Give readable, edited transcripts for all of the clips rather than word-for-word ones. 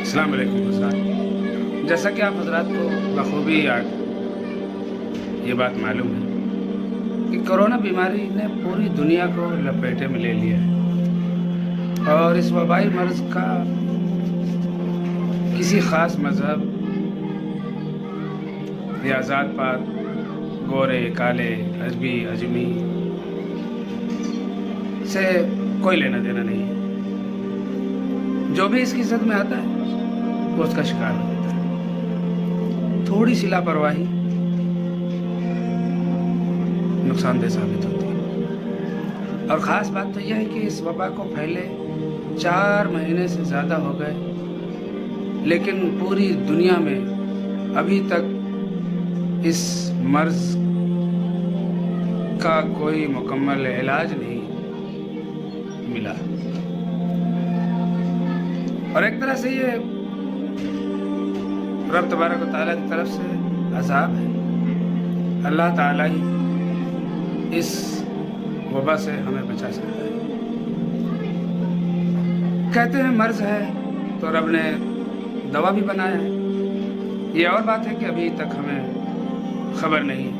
अस्सलाम वालेकुम हज़रात। जैसा कि आप हज़रात को बखूबी ये बात मालूम है कि कोरोना बीमारी ने पूरी दुनिया को लपेटे में ले लिया है और इस वबाई मर्ज़ का किसी ख़ास मज़हब या ज़ात पात, गोरे काले, अजबी अजमी से कोई लेना देना नहीं है। जो भी इसकी ज़द में आता है वो उसका शिकार हो जाता है। थोड़ी सी लापरवाही नुकसानदेह साबित होती है। और ख़ास बात तो यह है कि इस वबा को फैले 4 महीने से ज़्यादा हो गए, लेकिन पूरी दुनिया में अभी तक इस मर्ज़ का कोई मुकम्मल इलाज नहीं मिला। और एक तरह से ये रब तबारक व तआला की तरफ से अज़ाब है। अल्लाह ताला ही इस वबा से हमें बचा सकता है। कहते हैं मर्ज़ है तो रब ने दवा भी बनाया है। ये और बात है कि अभी तक हमें खबर नहीं है।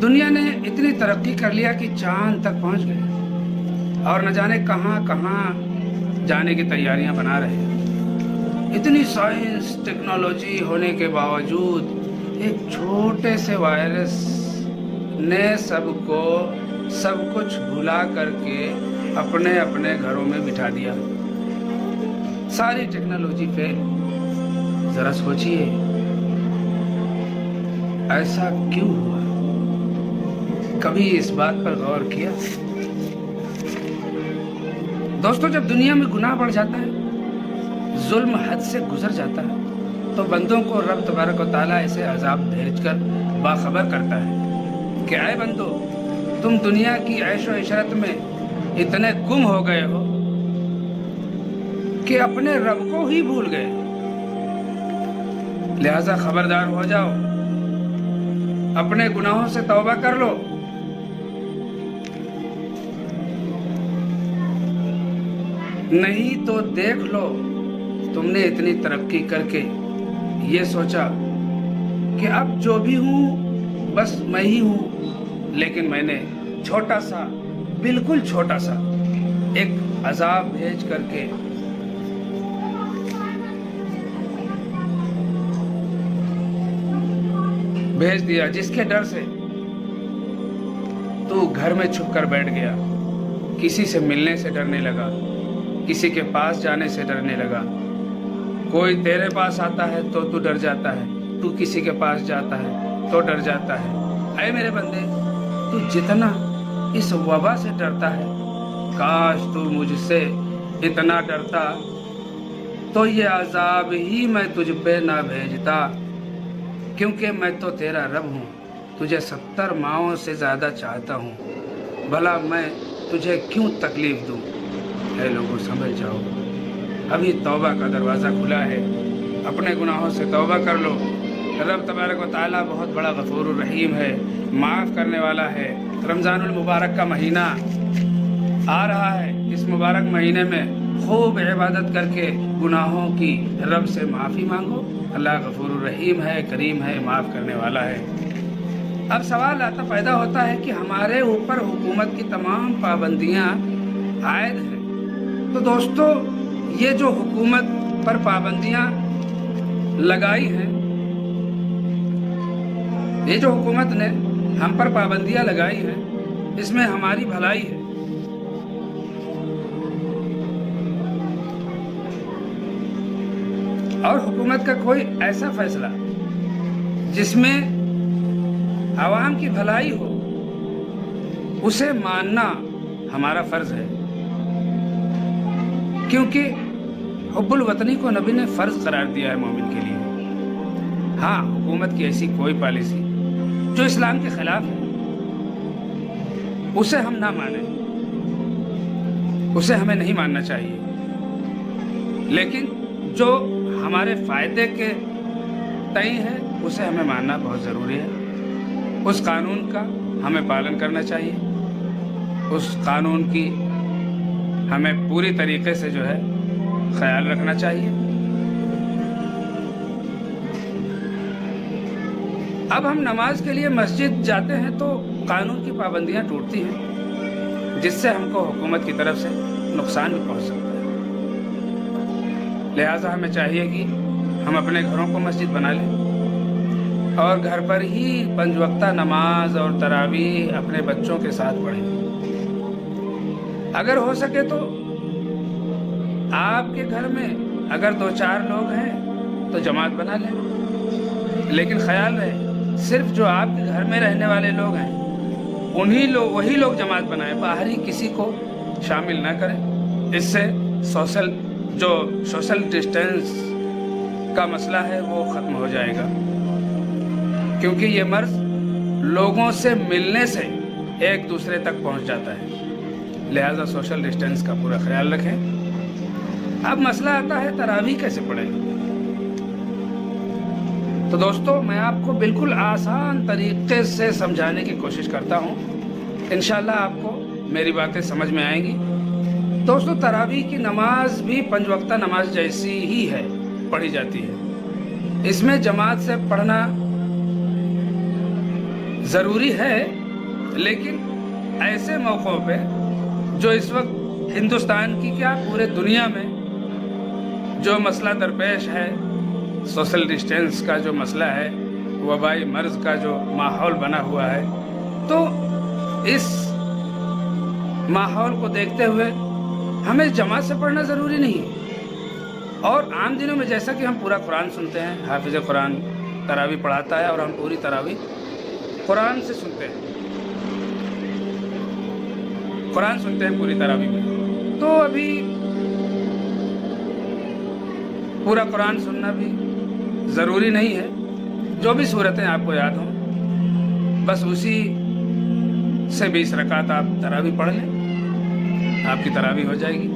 दुनिया ने इतनी तरक्की कर लिया कि चांद तक पहुंच गए और न जाने कहां कहां जाने की तैयारियां बना रहे हैं। इतनी साइंस टेक्नोलॉजी होने के बावजूद एक छोटे से वायरस ने सबको सब कुछ भुला करके अपने अपने घरों में बिठा दिया। सारी टेक्नोलॉजी फेल। जरा सोचिए ऐसा क्यों हुआ? कभी इस बात पर गौर किया? दोस्तों, जब दुनिया में गुनाह बढ़ जाता है, जुल्म हद से गुजर जाता है, तो बंदों को रब तबारक व तआला ऐसे अजाब भेजकर बाखबर करता है कि आए बंदो, तुम दुनिया की ऐशो इशरत में इतने गुम हो गए हो कि अपने रब को ही भूल गए। लिहाजा खबरदार हो जाओ, अपने गुनाहों से तौबा कर लो। नहीं तो देख लो, तुमने इतनी तरक्की करके ये सोचा कि अब जो भी हूँ बस मैं ही हूँ, लेकिन मैंने छोटा सा, बिल्कुल छोटा सा एक अजाब भेज करके भेज दिया, जिसके डर से तू घर में छुप कर बैठ गया। किसी से मिलने से डरने लगा, किसी के पास जाने से डरने लगा। कोई तेरे पास आता है तो तू डर जाता है, तू किसी के पास जाता है तो डर जाता है। ऐ मेरे बंदे, तू जितना इस वबा से डरता है, काश तू मुझसे इतना डरता तो ये अजाब ही मैं तुझ पे ना भेजता, क्योंकि मैं तो तेरा रब हूँ, तुझे 70 माओं से ज़्यादा चाहता हूँ। भला मैं तुझे क्यों तकलीफ दूँ? ऐ लोगों, समझ जाओ, अभी तौबा का दरवाज़ा खुला है। अपने गुनाहों से तौबा कर लो। रब तबारक व तआला बहुत बड़ा गफूर रहीम है, माफ़ करने वाला है। रमज़ानुल मुबारक का महीना आ रहा है। इस मुबारक महीने में खूब इबादत करके गुनाहों की रब से माफ़ी मांगो। अल्लाह गफूर रहीम है, करीम है, माफ़ करने वाला है। अब सवाल आता पैदा होता है कि हमारे ऊपर हुकूमत की तमाम पाबंदियाँ आयद हैं। तो दोस्तों, ये जो हुकूमत पर पाबंदियां लगाई हैं, ये जो हुकूमत ने हम पर पाबंदियां लगाई हैं, इसमें हमारी भलाई है। और हुकूमत का कोई ऐसा फैसला जिसमें आवाम की भलाई हो, उसे मानना हमारा फर्ज है, क्योंकि हुब्बुल वतनी को नबी ने फ़र्ज करार दिया है मोमिन के लिए। हाँ, हुकूमत की ऐसी कोई पॉलिसी जो इस्लाम के खिलाफ है, उसे हम ना माने, उसे हमें नहीं मानना चाहिए। लेकिन जो हमारे फ़ायदे के तय है, उसे हमें मानना बहुत ज़रूरी है। उस कानून का हमें पालन करना चाहिए, उस कानून की हमें पूरी तरीके से जो है ख्याल रखना चाहिए। अब हम नमाज के लिए मस्जिद जाते हैं तो कानून की पाबंदियां टूटती हैं, जिससे हमको हुकूमत की तरफ से नुकसान भी पहुंच सकता है। लिहाजा हमें चाहिए कि हम अपने घरों को मस्जिद बना लें और घर पर ही 5 वक्ता नमाज और तरावीह अपने बच्चों के साथ पढ़ें। अगर हो सके तो आपके घर में अगर 2-4 लोग हैं तो जमात बना लें, लेकिन ख्याल रहे सिर्फ जो आपके घर में रहने वाले लोग हैं वही लोग जमात बनाएं, बाहरी किसी को शामिल ना करें। इससे सोशल डिस्टेंस का मसला है वो ख़त्म हो जाएगा, क्योंकि ये मर्ज़ लोगों से मिलने से एक दूसरे तक पहुंच जाता है। लिहाजा सोशल डिस्टेंस का पूरा ख्याल रखें। अब मसला आता है तरावीह कैसे पढ़ें। तो दोस्तों, मैं आपको बिल्कुल आसान तरीके से समझाने की कोशिश करता हूँ। इंशाल्लाह आपको मेरी बातें समझ में आएंगी। दोस्तों, तरावीह की नमाज भी 5 वक्ता नमाज जैसी ही है, पढ़ी जाती है। इसमें जमात से पढ़ना ज़रूरी है, लेकिन ऐसे मौक़ों पे जो इस वक्त हिंदुस्तान की क्या पूरे दुनिया में जो मसला दरपेश है, सोशल डिस्टेंस का जो मसला है, वबाई मर्ज़ का जो माहौल बना हुआ है, तो इस माहौल को देखते हुए हमें जमात से पढ़ना ज़रूरी नहीं है। और आम दिनों में जैसा कि हम पूरा कुरान सुनते हैं, हाफिज़ कुरान तरावीह पढ़ाता है और हम पूरी तरावीह कुरान से सुनते हैं, कुरान सुनते हैं पूरी तरावीह में। तो अभी पूरा कुरान सुनना भी ज़रूरी नहीं है। जो भी सूरतें आपको याद हों, बस उसी से 20 रकात आप तरावीह पढ़ लें, आपकी तरावीह हो जाएगी।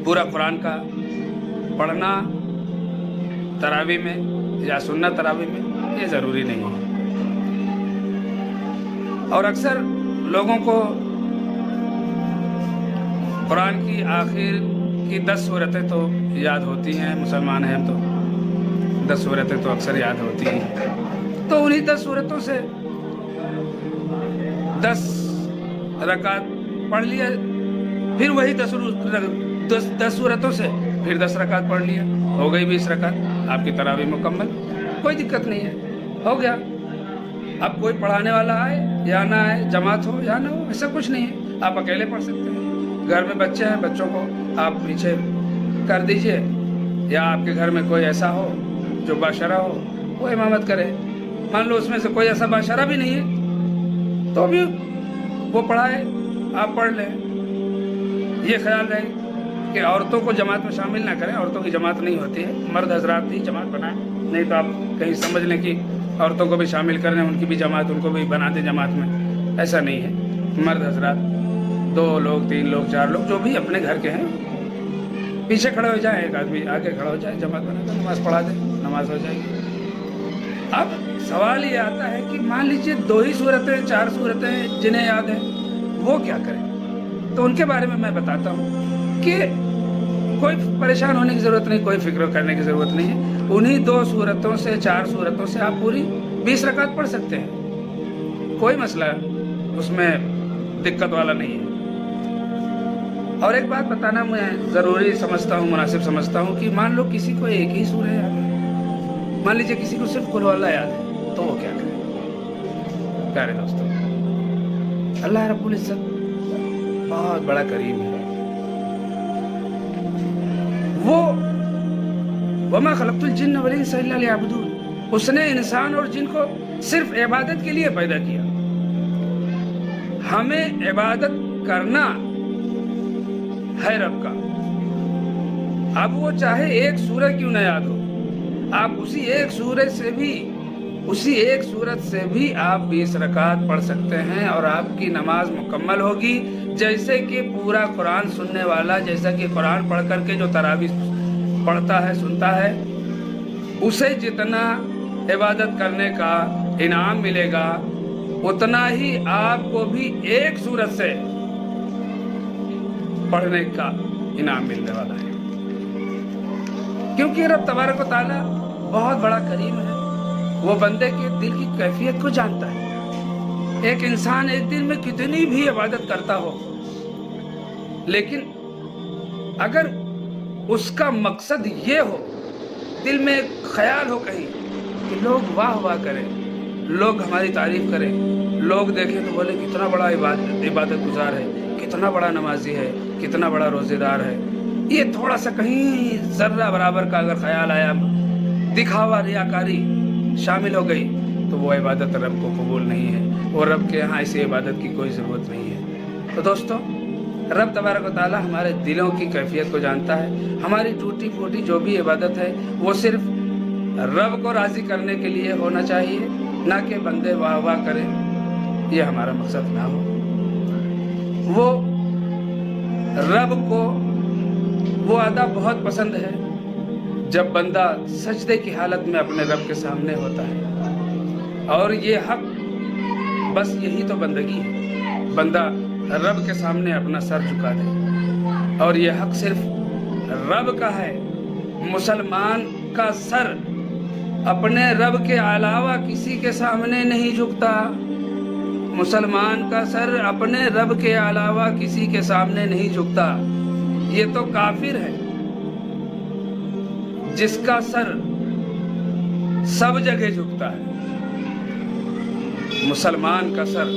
पूरा कुरान का पढ़ना तरावीह में या सुनना तरावीह में ये ज़रूरी नहीं है। और अक्सर लोगों को कुरान की आखिर की 10 सूरतें तो याद होती हैं, मुसलमान हैं हम तो 10 सूरतें तो अक्सर याद होती हैं। तो उन्हीं 10 सूरतों से 10 रकात पढ़ लिया, फिर वही 10 सूरतों से फिर 10 रकात पढ़ लिया, हो गई 20 रकात, आपकी तरावीह मुकम्मल। कोई दिक्कत नहीं है, हो गया। अब कोई पढ़ाने वाला आए या ना आए, जमात हो या ना हो, ऐसा कुछ नहीं है। आप अकेले पढ़ सकते हैं। घर में बच्चे हैं, बच्चों को आप पीछे कर दीजिए, या आपके घर में कोई ऐसा हो जो बाशरा हो, वो इमामत करे। मान लो उसमें से कोई ऐसा बाशरा भी नहीं है तो भी वो पढ़ाए, आप पढ़ लें। ये ख्याल रहे कि औरतों को जमात में शामिल ना करें, औरतों की जमात नहीं होती है, मर्द हजरात ही जमात बनाएं। नहीं तो आप कहीं समझ लें कि औरतों को भी शामिल कर लें, उनकी भी जमात, उनको भी बना दें जमात में। ऐसा नहीं है। मर्द हजरात 2 लोग, 3 लोग, 4 लोग, जो भी अपने घर के हैं, पीछे खड़े हो जाए, एक आदमी आगे खड़ा हो जाए, जमात बनाकर नमाज पढ़ा दे, नमाज हो जाएगी। अब सवाल ये आता है कि मान लीजिए 2 ही सूरतें, 4 सूरतें जिन्हें याद है, वो क्या करें। तो उनके बारे में मैं बताता हूँ कि कोई परेशान होने की ज़रूरत नहीं, कोई फिक्र करने की ज़रूरत नहीं है। उन्हीं 2 सूरतों से, 4 सूरतों से आप पूरी 20 रकात पढ़ सकते हैं। कोई मसला उसमें दिक्कत वाला नहीं है। और एक बात बताना मैं ज़रूरी समझता हूँ, मुनासिब समझता हूँ कि मान लो किसी को एक ही सूरह याद है, मान लीजिए किसी को सिर्फ कुल वल्लाह याद है, तो वो क्या करे। प्यारे दोस्तों, अल्लाह रब्बुल इज़्ज़त बहुत बड़ा करीम है। वो वमा खलक़तुल जिन्न वल इंसा इल्ला लियअबुदून, उसने इंसान और जिन को सिर्फ इबादत के लिए पैदा किया। हमें इबादत करना है रब का। अब वो चाहे एक सूरत क्यों न याद हो, आप उसी एक सूरत से भी आप 20 रकात पढ़ सकते हैं और आपकी नमाज मुकम्मल होगी। जैसे कि पूरा कुरान सुनने वाला, जैसा कि कुरान पढ़ करके जो तरावीह पढ़ता है, सुनता है, उसे जितना इबादत करने का इनाम मिलेगा, उतना ही आपको भी एक सूरत से पढ़ने का इनाम मिलने वाला है। کیونکہ رب تبارک و تعالیٰ بہت بڑا کریم ہے، وہ بندے کے دل کی کیفیت کو جانتا ہے۔ ایک انسان ایک دن میں کتنی بھی عبادت کرتا ہو، لیکن اگر اس کا مقصد یہ ہو، دل میں ایک خیال ہو کہیں کہ لوگ واہ واہ کریں، لوگ ہماری تعریف کریں، لوگ دیکھیں تو بولے کتنا بڑا عبادت گزار ہے، کتنا بڑا نمازی ہے، کتنا بڑا روزے دار ہے، یہ تھوڑا سا کہیں ذرہ برابر کا اگر خیال آیا، دکھاوا ریاکاری شامل ہو گئی، تو وہ عبادت رب کو قبول نہیں ہے، اور رب کے یہاں ایسی عبادت کی کوئی ضرورت نہیں ہے۔ تو دوستو، رب تبارک و تعالیٰ ہمارے دلوں کی کیفیت کو جانتا ہے۔ ہماری ٹوٹی پھوٹی جو بھی عبادت ہے وہ صرف رب کو راضی کرنے کے لیے ہونا چاہیے، نہ کہ بندے واہ واہ کریں، یہ ہمارا مقصد نہ ہو۔ وہ رب کو وہ ادا بہت پسند ہے جب بندہ سجدے کی حالت میں اپنے رب کے سامنے ہوتا ہے، اور یہ حق، بس یہی تو بندگی ہے، بندہ رب کے سامنے اپنا سر جھکا دے، اور یہ حق صرف رب کا ہے۔ مسلمان کا سر اپنے رب کے علاوہ کسی کے سامنے نہیں جھکتا، مسلمان کا سر اپنے رب کے علاوہ کسی کے سامنے نہیں جھکتا۔ یہ تو کافر ہے جس کا سر سب جگہ جھکتا ہے، مسلمان کا سر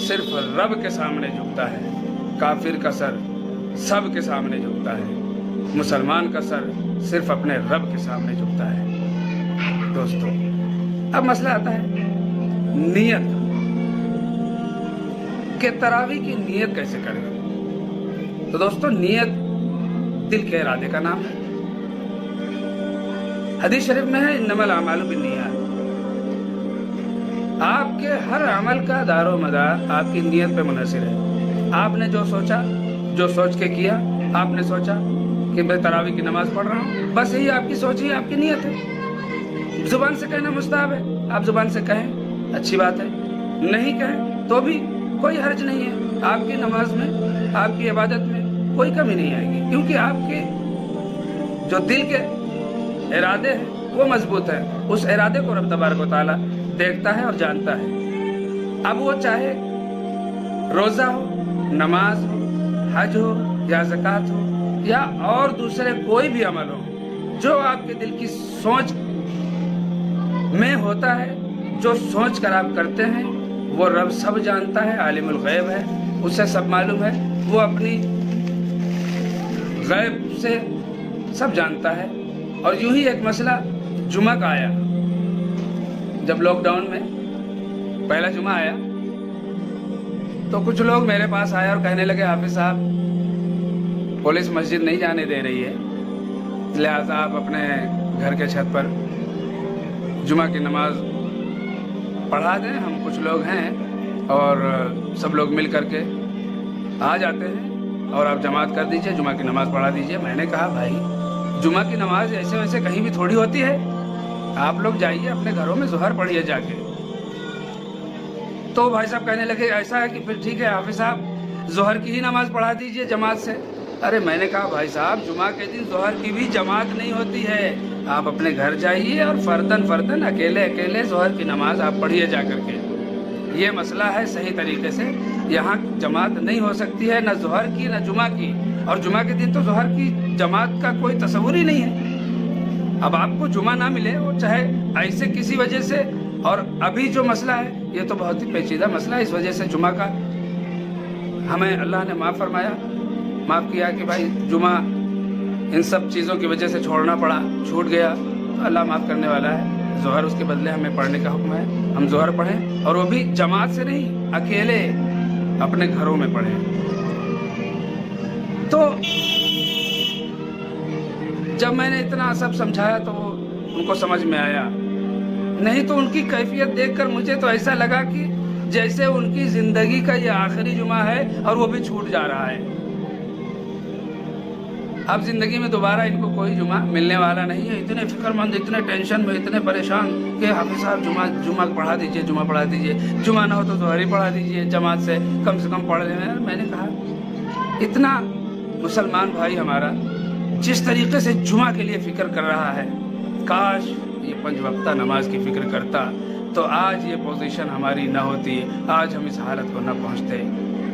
صرف رب کے سامنے جھکتا ہے، کافر کا سر سب کے سامنے جھکتا ہے، مسلمان کا سر صرف اپنے رب کے سامنے جھکتا ہے۔ دوستو، اب مسئلہ آتا ہے نیت کہ تراویح کی نیت کیسے کریں۔ تو دوستو، نیت دل کے ارادے کا نام ہے۔ حدیث شریف میں ہے انما الاعمال بالنیات، آپ کے ہر عمل کا دار و مدار آپ کی نیت پہ منحصر ہے۔ آپ نے جو سوچا، جو سوچ کے کیا، آپ نے سوچا کہ میں تراویح کی نماز پڑھ رہا ہوں، بس یہی آپ کی سوچ ہی آپ کی نیت ہے۔ زبان سے کہنا مستحب ہے، آپ زبان سے کہیں، اچھی بات ہے، نہیں کہیں تو بھی کوئی حرج نہیں ہے۔ آپ کی نماز میں، آپ کی عبادت میں کوئی کمی نہیں آئے گی، کیونکہ آپ کے جو دل کے ارادے ہیں وہ مضبوط ہیں۔ اس ارادے کو رب تبارک و تعالیٰ دیکھتا ہے اور جانتا ہے۔ اب وہ چاہے روزہ ہو، نماز ہو، حج ہو یا زکوٰۃ ہو یا اور دوسرے کوئی بھی عمل ہو، جو آپ کے دل کی سوچ میں ہوتا ہے، جو سوچ کر آپ کرتے ہیں، وہ رب سب جانتا ہے، عالم الغیب ہے، اسے سب معلوم ہے، وہ اپنی غیب سے سب جانتا ہے۔ اور یوں ہی ایک مسئلہ جمعہ کا آیا، جب لاک ڈاؤن میں پہلا جمعہ آیا تو کچھ لوگ میرے پاس آئے اور کہنے لگے حافظ صاحب پولیس مسجد نہیں جانے دے رہی ہے، لہٰذا آپ اپنے گھر کے چھت پر جمعہ کی نماز پڑھا دیں، ہم کچھ لوگ ہیں اور سب لوگ مل کر کے آ جاتے ہیں اور آپ جماعت کر دیجئے، جمعہ کی نماز پڑھا دیجئے۔ میں نے کہا بھائی جمعہ کی نماز ایسے ویسے کہیں بھی تھوڑی ہوتی ہے، آپ لوگ جائیے اپنے گھروں میں ظہر پڑھیے جا کے۔ تو بھائی صاحب کہنے لگے ایسا ہے کہ پھر ٹھیک ہے حافظ صاحب ظہر کی ہی نماز پڑھا دیجئے جماعت سے۔ ارے میں نے کہا بھائی صاحب جمعہ کے دن ظہر کی بھی جماعت نہیں ہوتی ہے، آپ اپنے گھر جائیے اور فرداً اکیلے ظہر کی نماز آپ پڑھیے جا کر کے۔ یہ مسئلہ ہے صحیح طریقے سے، یہاں جماعت نہیں ہو سکتی ہے، نہ ظہر کی نہ جمعہ کی، اور جمعہ کے دن تو ظہر کی جماعت کا کوئی تصور ہی نہیں ہے۔ اب آپ کو جمعہ نہ ملے، وہ چاہے ایسے کسی وجہ سے، اور ابھی جو مسئلہ ہے یہ تو بہت ہی پیچیدہ مسئلہ ہے، اس وجہ سے جمعہ کا ہمیں اللہ نے معاف کیا کہ بھائی جمعہ ان سب چیزوں کی وجہ سے چھوڑنا پڑا، چھوٹ گیا، تو اللہ معاف کرنے والا ہے۔ ظہر اس کے بدلے ہمیں پڑھنے کا حکم ہے، ہم ظہر پڑھیں، اور وہ بھی جماعت سے نہیں، اکیلے اپنے گھروں میں پڑھیں۔ تو جب میں نے اتنا سب سمجھایا تو ان کو سمجھ میں آیا، نہیں تو ان کی کیفیت دیکھ کر مجھے تو ایسا لگا کہ جیسے ان کی زندگی کا یہ آخری جمعہ ہے اور وہ بھی چھوٹ جا رہا ہے۔ اب زندگی میں دوبارہ ان کو کوئی جمعہ ملنے والا نہیں ہے۔ اتنے فکر مند، اتنے ٹینشن میں، اتنے پریشان کہ حافظ صاحب جمعہ پڑھا دیجئے، جمعہ نہ ہو تو ظہر ہی پڑھا دیجئے جماعت سے کم پڑھ لیں۔ میں نے کہا اتنا مسلمان بھائی ہمارا جس طریقے سے جمعہ کے لیے فکر کر رہا ہے، کاش یہ 5 وقتہ نماز کی فکر کرتا تو آج یہ پوزیشن ہماری نہ ہوتی، آج ہم اس حالت کو نہ پہنچتے۔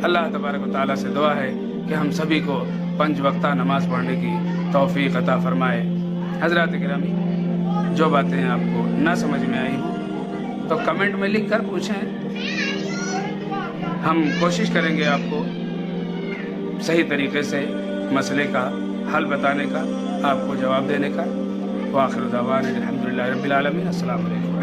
اللہ تبارک و تعالیٰ سے دعا ہے کہ ہم سبھی کو 5 وقتہ نماز پڑھنے کی توفیق عطا فرمائے۔ حضرات گرامی، جو باتیں آپ کو نہ سمجھ میں آئی ہوں تو کمنٹ میں لکھ کر پوچھیں، ہم کوشش کریں گے آپ کو صحیح طریقے سے مسئلے کا حل بتانے کا، آپ کو جواب دینے کا۔ وآخر دعوانا الحمدللہ رب العالمین۔ السلام علیکم۔